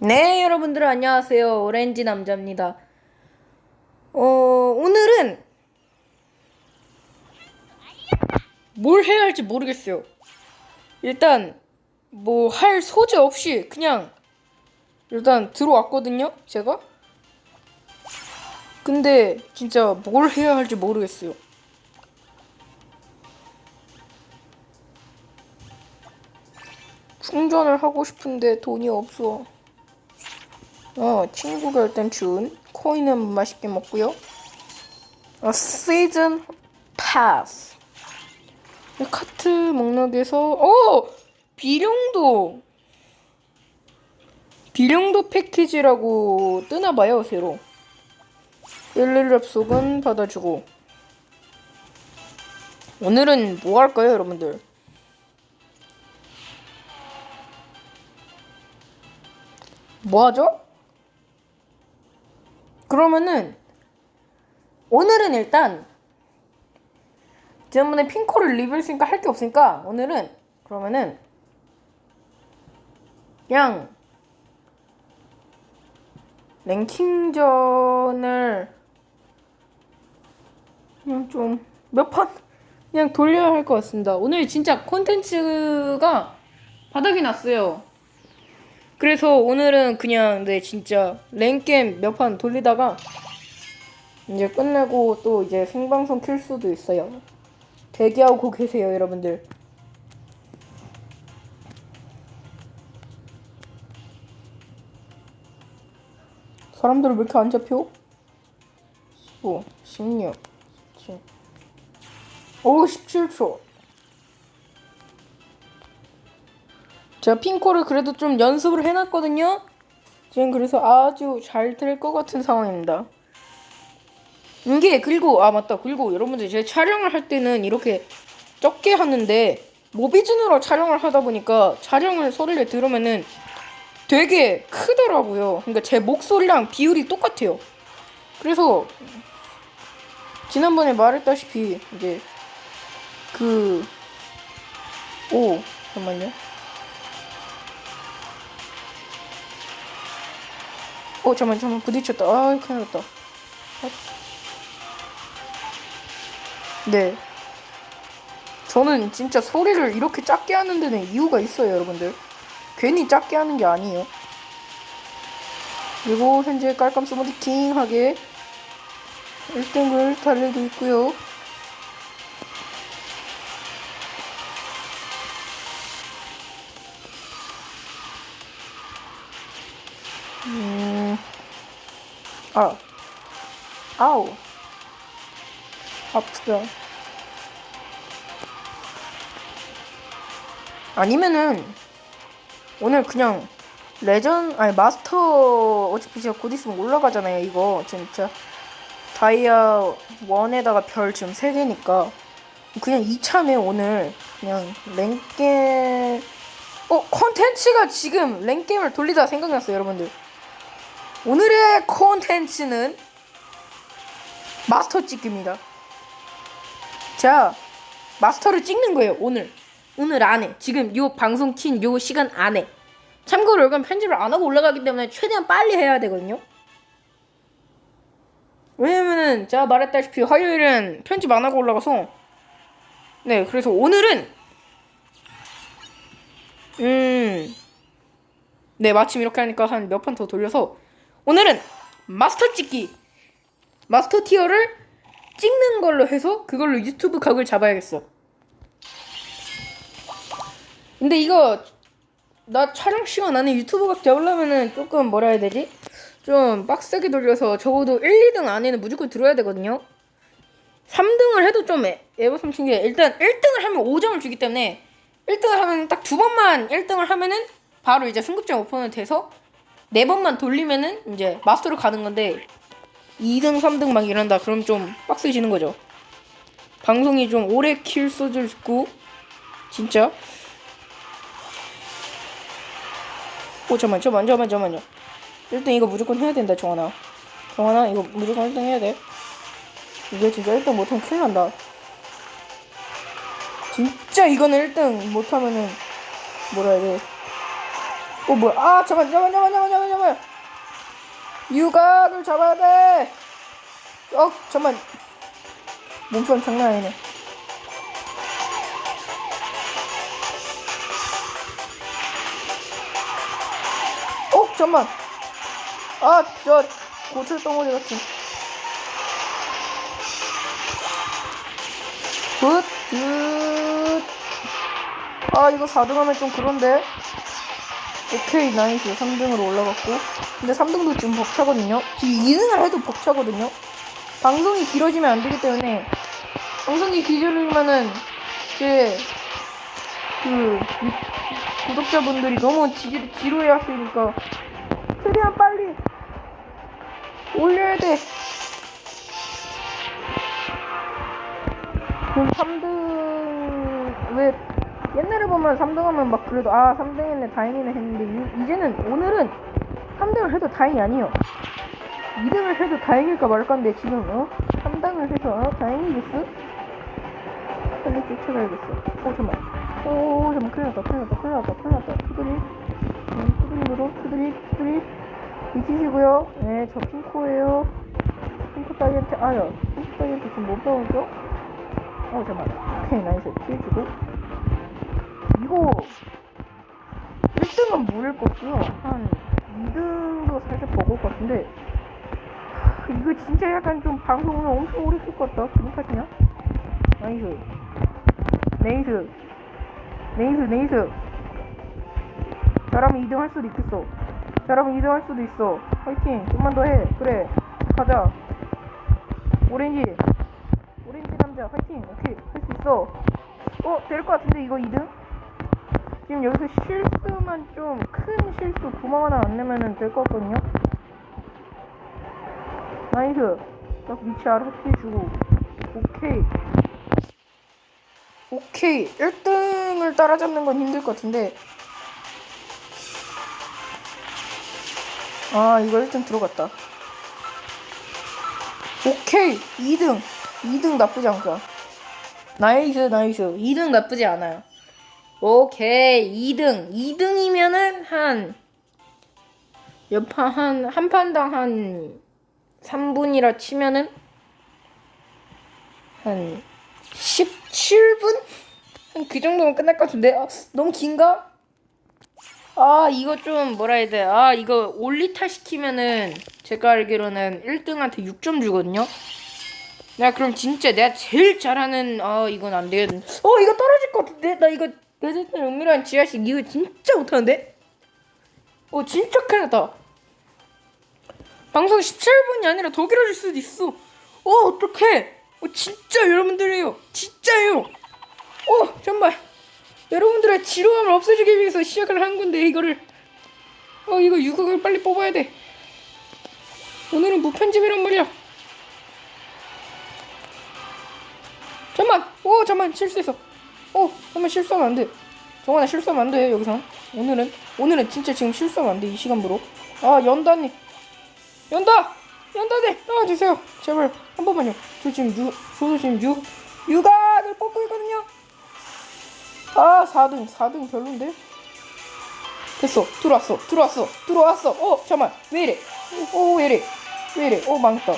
네, 여러분들 안녕하세요. 오렌지 남자입니다. 오늘은 뭘 해야 할지 모르겠어요. 일단 뭐 할 소재 없이 그냥 일단 들어왔거든요, 제가. 근데 진짜 뭘 해야 할지 모르겠어요. 충전을 하고 싶은데 돈이 없어. 친구가 일단 준 코인은 맛있게 먹고요. 시즌 패스. 카트 목록에서 비룡도 패키지라고 뜨나봐요. 새로 11렙 속은 받아주고. 오늘은 뭐 할까요, 여러분들? 뭐 하죠? 그러면은 오늘은 일단 지난번에 핑코를 리뷰했으니까 할 게 없으니까 오늘은 그러면은 그냥 랭킹전을 그냥 좀 몇 판 그냥 돌려야 할 것 같습니다. 오늘 진짜 콘텐츠가 바닥이 났어요. 그래서 오늘은 그냥 진짜 랭겜 몇 판 돌리다가 이제 끝내고 또 이제 생방송 킬 수도 있어요. 대기하고 계세요, 여러분들. 사람들 왜 이렇게 안 잡혀? 15, 16, 17. 17초. 제가 핑코를 그래도 좀 연습을 해놨거든요. 지금 그래서 아주 잘 될 것 같은 상황입니다. 그리고 맞다. 그리고 여러분들 제가 촬영을 할 때는 이렇게 적게 하는데 모비준으로 촬영을 하다 보니까 소리를 들으면은 되게 크더라고요. 그러니까 제 목소리랑 비율이 똑같아요. 그래서 지난번에 말했다시피 이제 잠깐만요. 잠깐만 부딪혔다. 큰일 났다. 네. 저는 진짜 소리를 이렇게 작게 하는 데는 이유가 있어요, 여러분들. 괜히 작게 하는 게 아니에요. 그리고 현재 깔끔 스무디 킹하게 1등을 달리고 있고요. 아우 아프다. 아니면은 오늘 그냥 마스터 어차피 제가 곧 있으면 올라가잖아요. 이거 진짜 다이아 1에다가 별 지금 3개니까 그냥 이참에 오늘 그냥 랭게임 콘텐츠가 지금 랭게임을 돌리다 생각났어요, 여러분들. 오늘의 콘텐츠는 마스터 찍기입니다. 자, 마스터를 찍는 거예요. 오늘 안에 지금 요 방송 킨 요 시간 안에. 참고로 여러분 편집을 안 하고 올라가기 때문에 최대한 빨리 해야 되거든요. 왜냐면은 제가 말했다시피 화요일은 편집 안 하고 올라가서 그래서 오늘은 마침 이렇게 하니까 한 몇 판 더 돌려서 오늘은 마스터 티어를 찍는 걸로 해서 그걸로 유튜브 각을 잡아야겠어. 근데 이거 나 촬영 시간 안에 유튜브 각 잡으려면은 조금 뭐라 해야 되지? 좀 빡세게 돌려서 적어도 1, 2등 안에는 무조건 들어야 되거든요. 3등을 해도 좀 에버삼친 게 일단 1등을 하면 5점을 주기 때문에 1등을 하면 딱 2번만 1등을 하면은 바로 이제 승급전 오픈을 돼서 4번만 돌리면은 이제 마스터로 가는 건데 2등, 3등 막 이런다. 그럼 좀 빡세지는 거죠. 방송이 좀 오래 킬 수도 있고 진짜. 잠깐만요. 1등 이거 무조건 해야 된다, 정환아 이거 무조건 1등 해야 돼. 이거 진짜 1등 못하면 큰일 난다. 진짜 이거는 1등 못하면은 뭐라 해야 돼. 뭐야. 아, 잠깐. 유각을 잡아야 돼. 잠만. 몸싸움 장난 아니네. 잠만. 저 고철 덩어리 같은. 굿. 이거 4등 하면 좀 그런데. 오케이, 나이스. 3등으로 올라갔고. 근데 3등도 지금 벅차거든요. 지금 2등을 해도 벅차거든요. 방송이 길어지면 안 되기 때문에. 방송이 길어지면은 제 구독자분들이 너무 지루해 하시니까 최대한 빨리 올려야 돼. 그럼 3등 왜 옛날에 보면 3등 하면 막 그래도 3등 했네 다행이네 했는데 이제는 오늘은 3등을 해도 다행이 아니에요. 2등을 해도 다행일까 말까인데 지금 3등을 해서 다행이겠어? 빨리 쫓아가야겠어. 잠깐만 큰일 났다. 투드립 잊으시고요. 네, 저 핑코예요. 핑코 따위한테 핑코 따위한테 지금 못 배우죠? 잠깐만. 오케이, 나이스. 피해주고. 이거 1등은 모를 거고요. 한 2등도 살짝 버거울 것 같은데 이거 진짜 약간 좀 방송을 엄청 오래 쓸 것 같다. 기분 탓이냐? 나이스. 잘하면 2등 할 수도 있겠어. 잘하면 2등 할 수도 있어. 화이팅. 좀만 더 해. 그래. 가자. 오렌지 남자 화이팅. 오케이. 할 수 있어. 될 것 같은데 이거 2등? 지금 여기서 실수만 좀 큰 실수 구멍 하나 안 내면은 될 것 같거든요. 나이스. 딱 위치 알아주고. 오케이. 1등을 따라잡는 건 힘들 것 같은데. 이거 1등 들어갔다. 오케이. 2등 나쁘지 않다. 나이스. 2등 나쁘지 않아요. 오케이. 2등이면은 한 판당 한 3분이라 치면은 한 17분? 한 그 정도면 끝날 것 같은데. 너무 긴가? 이거 좀 뭐라 해야 돼. 이거 올리타 시키면은 제가 알기로는 1등한테 6점 주거든요. 그럼 진짜 내가 제일 잘하는 이건 안 되겠네. 이거 떨어질 것 같은데. 나 이거 레전드 은밀한 지하실 이거 진짜 못하는데. 진짜 큰일 났다. 방송 17분이 아니라 더 길어질 수도 있어. 어떡해. 진짜 여러분들이에요. 진짜예요. 정말 여러분들의 지루함을 없애주기 위해서 시작을 한 건데 이거를 이거 유각을 빨리 뽑아야 돼. 오늘은 무편집이란 말이야. 잠만 실수했어. 잠만 실수하면 안 돼. 정환아 실수하면 안 돼. 여기서 오늘은 진짜 지금 실수하면 안 돼. 이 시간부로. 연다네. 나와주세요. 제발 한 번만요. 저도 지금 유각을 뽑고 있거든요. 4등 별론데? 됐어. 들어왔어. 잠깐만. 왜 이래? 망했다.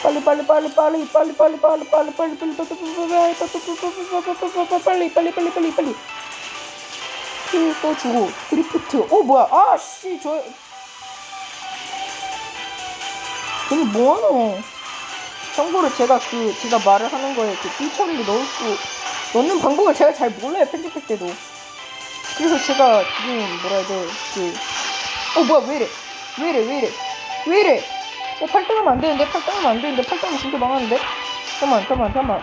빨리. 또 주고 드리프트. 뭐야? 저기 뭐하노? 참고로 제가 말을 하는 거에 삐처리를 넣는 방법을 제가 잘 몰라요. 편집할 때도. 그래서 제가 지금 뭐라 해야 돼. 뭐야? 왜 이래? 8등하면 안 되는데. 8등은 진짜 망하는데. 잠깐만. 기다려봐.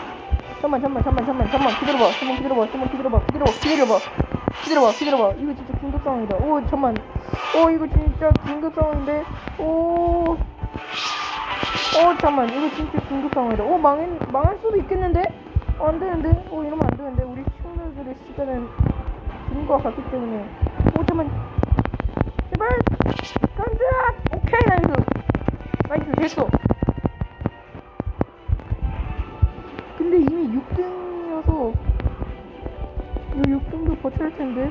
이거 진짜 긴급 상황이다. 잠깐만. 이거 진짜 긴급 상황인데. 잠깐만. 이거 진짜 긴급 상황이다. 망할 수도 있겠는데? 안 되는데? 이러면 안 되는데. 우리 시청자들의 시간은 긴 것 같기 때문에. 잠깐만. 제발! 간다! 오케이, 나이스, 됐어. 근데 이미 6등이어서 이 6등도 버텨야 할 텐데.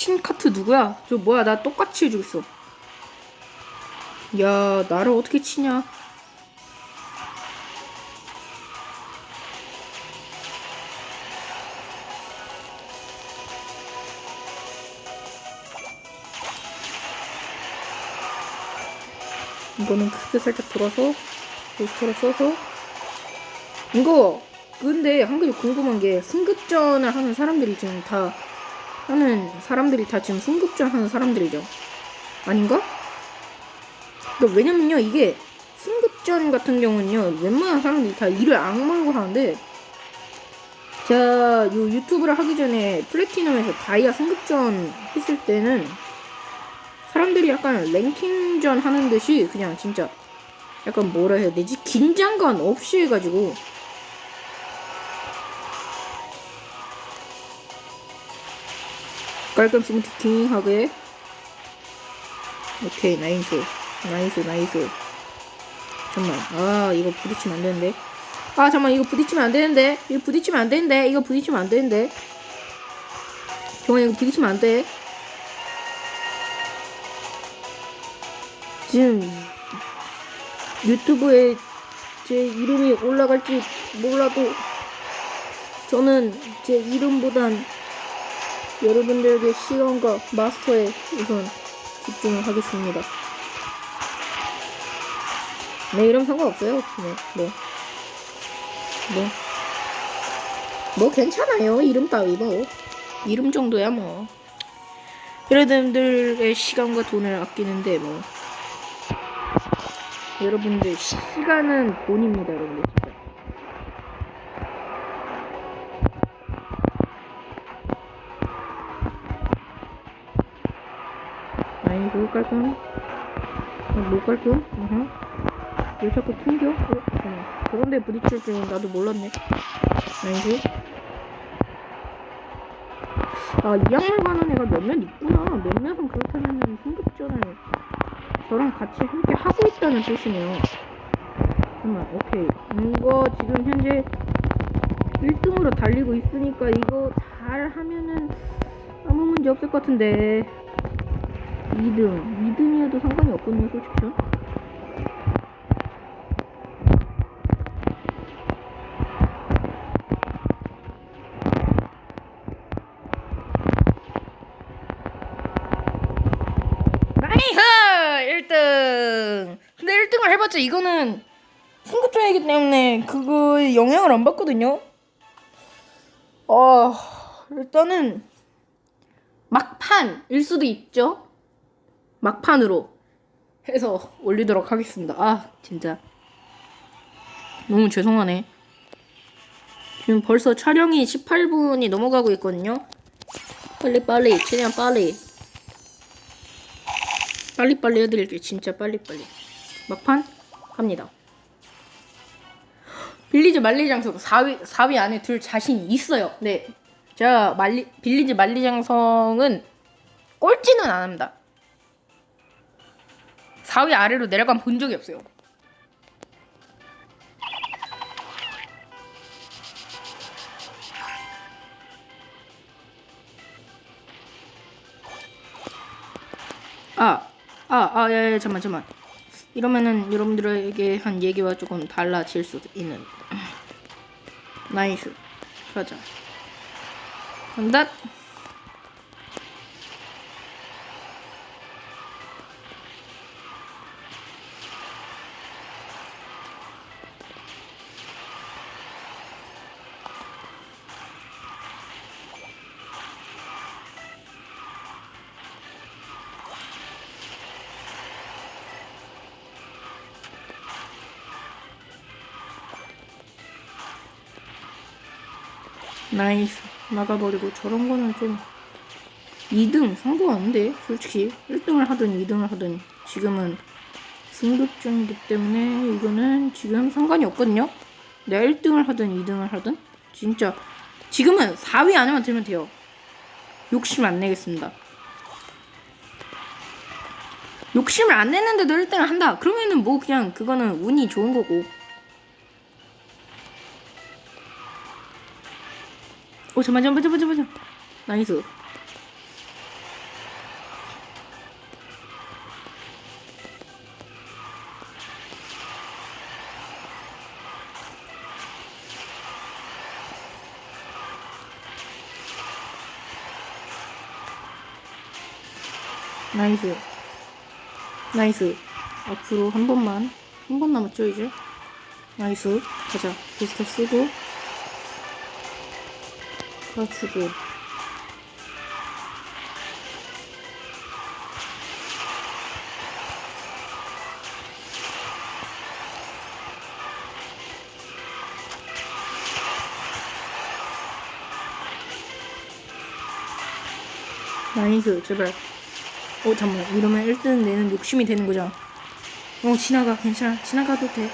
친 카트 누구야? 저 뭐야, 나 똑같이 해주고 있어. 야, 나를 어떻게 치냐? 이거는 크게 살짝 돌아서 부스터를 써서 이거 근데 한 가지 궁금한 게 승급전을 하는 사람들이 지금 다 지금 승급전 하는 사람들이죠. 아닌가? 그러니까 왜냐면요, 이게 승급전 같은 경우는요, 웬만한 사람들이 다 이를 악물고 하는데, 제가 요 유튜브를 하기 전에 플래티넘에서 다이아 승급전 했을 때는 사람들이 약간 랭킹전 하는 듯이 그냥 진짜 약간 뭐라 해야 되지? 긴장감 없이 해가지고 깔끔 스무티킹하게. 오케이, 나이스. 잠깐만, 아 이거 부딪히면 안 되는데. 아 잠깐만, 이거 부딪히면 안 되는데. 이거 부딪히면 안 되는데. 정말 이거 부딪히면 안 돼. 지금 유튜브에 제 이름이 올라갈지 몰라도 저는 제 이름보단 여러분들에게 시간과 마스터에 우선 집중을 하겠습니다. 네, 이름 상관없어요. 네, 뭐 괜찮아요. 이름 따위 뭐 이름 정도야 뭐. 여러분들의 시간과 돈을 아끼는데 뭐 여러분들 시간은 돈입니다, 여러분들 진짜. 아니 그거 깔끔. 뭐 깔끔? 왜 자꾸 튕겨? 그런데 부딪힐 줄은 나도 몰랐네. 아니지? 아, 이 양말 가는 애가 몇몇 있구나. 몇몇은 그렇다면 승급전을 저랑 같이 함께 하고 있다는 뜻이네요. 잠깐만, 오케이. 이거 지금 현재 1등으로 달리고 있으니까 이거 잘 하면은 아무 문제 없을 것 같은데. 2등이어도 상관이 없거든요, 솔직히 전. 나이스! 1등! 근데 1등을 해봤자 이거는 승급전이기 때문에 그거에 영향을 안 받거든요? 일단은 막판일 수도 있죠? 막판으로 해서 올리도록 하겠습니다. 아, 진짜 너무 죄송하네. 지금 벌써 촬영이 18분이 넘어가고 있거든요. 빨리 최대한 빨리 해드릴게요. 진짜 빨리 막판 갑니다. 빌리지 만리장성 4위 안에 들 자신 있어요. 네, 제가 빌리지 만리장성은 꼴찌는 안 합니다. 4위 아래로 내려간 본 적이 없어요. 야, 잠깐만. 이러면은 여러분들에게 한 얘기와 조금 달라질 수도 있는. 나이스. 가자. 간다. 나이스. 막아버리고. 저런 거는 좀 2등 상관없는데 솔직히 1등을 하든 2등을 하든 지금은 승급전이기 때문에 이거는 지금 상관이 없거든요. 내가 1등을 하든 2등을 하든 진짜 지금은 4위 안에만 들면 돼요. 욕심 안 내겠습니다. 욕심을 안 내는데도 1등을 한다 그러면은 뭐 그냥 그거는 운이 좋은 거고. 잠깐만. 나이스. 나이스. 나이스. 앞으로 한 번 남았죠 이제. 나이스. 가자. 부스터 쓰고 가주고. 나이스. 제발. 잠깐만. 이러면 1등 내는 욕심이 되는 거잖아. 지나가. 괜찮아. 지나가도 돼.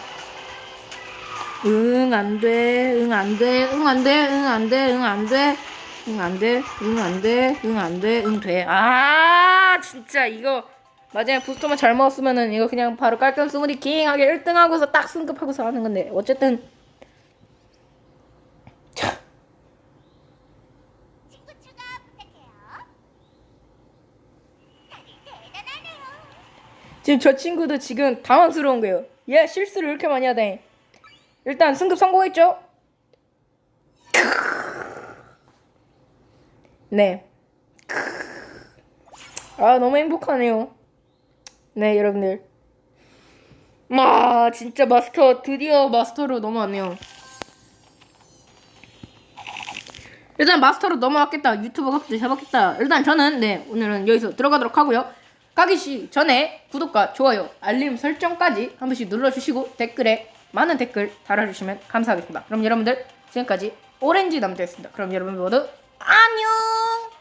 응, 안 돼. 응, 안 돼. 응, 안 돼. 응, 안 돼. 응, 안 돼. 응, 안 돼. 응, 안 돼. 응, 안 돼. 응, 돼. 진짜 이거 마지막에 부스터만 잘 먹었으면은 이거 그냥 바로 깔끔 스무디 킹하게 1등 하고서 딱 승급하고서 하는 건데 어쨌든 친구 추가 부탁해요. 다들 대단하네요. 지금 저 친구도 지금 당황스러운 거예요. 얘 실수를 이렇게 많이 하다니. 일단 승급 성공했죠? 네. 너무 행복하네요. 네, 여러분들. 진짜 마스터, 드디어 마스터로 넘어왔네요. 일단 마스터로 넘어왔겠다. 유튜버 각도 잡았겠다. 일단 저는 오늘은 여기서 들어가도록 하고요. 가기 전에 구독과 좋아요, 알림 설정까지 한 번씩 눌러주시고 댓글에 많은 댓글 달아주시면 감사하겠습니다. 그럼 여러분들 지금까지 오렌지 남자였습니다. 그럼 여러분 모두 안녕!